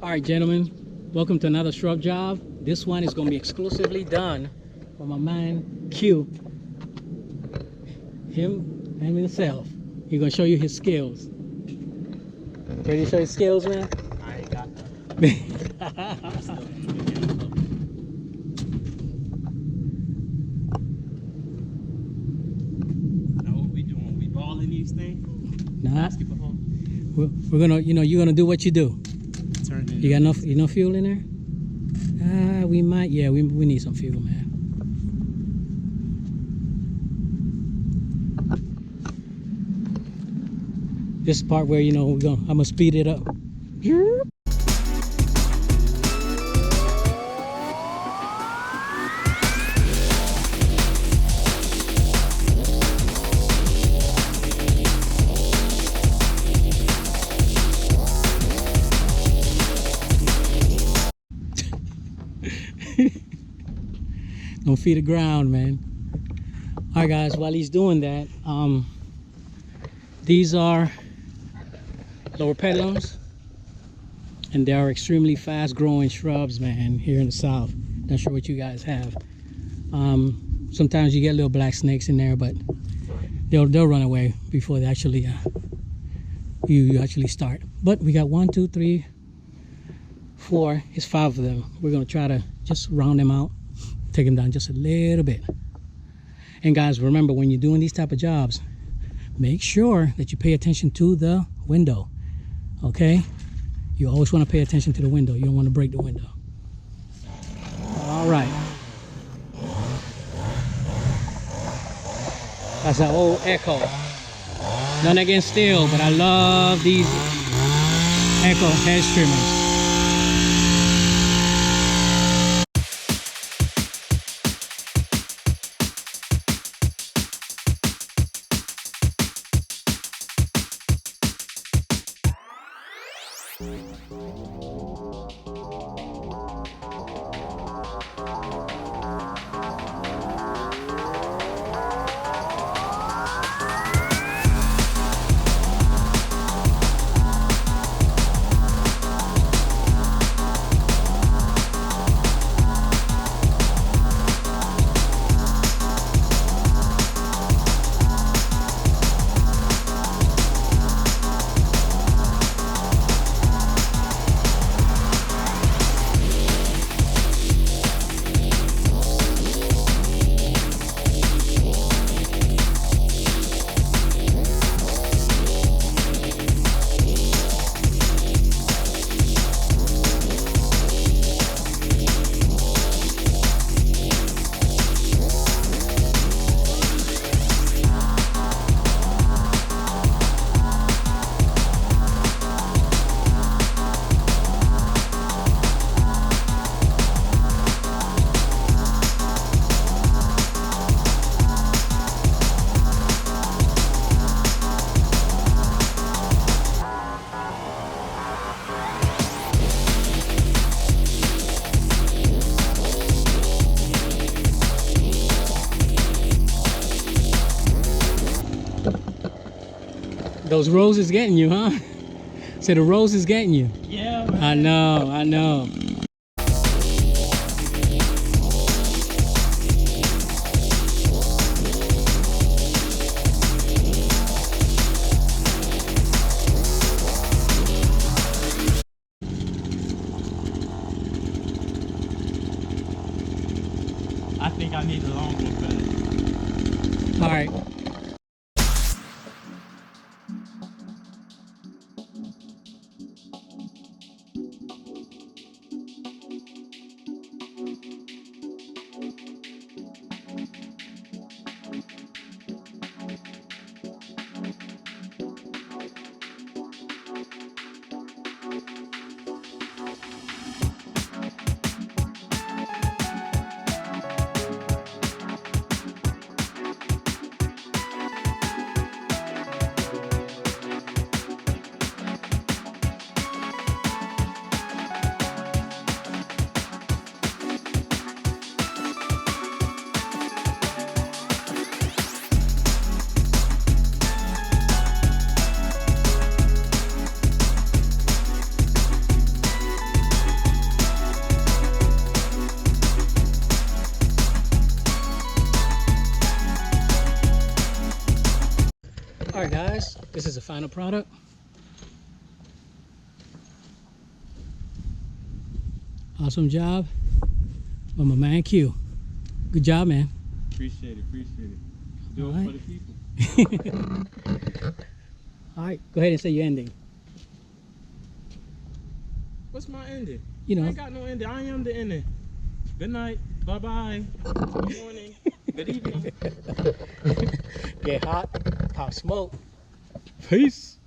All right, gentlemen, welcome to another shrub job. This one is going to be exclusively done for my man Q. Him and himself. He's going to show you his skills. Ready to show your skills, man? I ain't got that. Know what we doing? We balling these things? Nah. Basketball. We're gonna, you're gonna do what you do. Turn it. You got enough fuel in there? We might. Yeah, we need some fuel, man. This part where I'm gonna speed it up. Don't feed the ground, man. All right, guys, while he's doing that, these are lower pedalums, and they are extremely fast growing shrubs, man, here in the south. Not sure what you guys have. Sometimes you get little black snakes in there, but they'll run away before they actually you actually start. But we got 1, 2, 3, 4. It's 5 of them. We're gonna try to just round them out, take them down just a little bit. And guys, remember, when you're doing these type of jobs, make sure that you pay attention to the window. Okay, you always want to pay attention to the window. You don't want to break the window. All right, that's our old Echo. None against steel, but I love these Echo hedge trimmers. Those roses getting you, huh? Say the rose is getting you. Yeah, man. I know. I think I need a long one better. All right. All right, guys, this is the final product. Awesome job by my man Q. Good job, man. Appreciate it. Do All it right. for the people. All right, go ahead and say your ending. What's my ending? You I know, ain't got no ending. I am the ending. Good night. Bye-bye. Good morning. Good evening. get hot, pop smoke. Peace.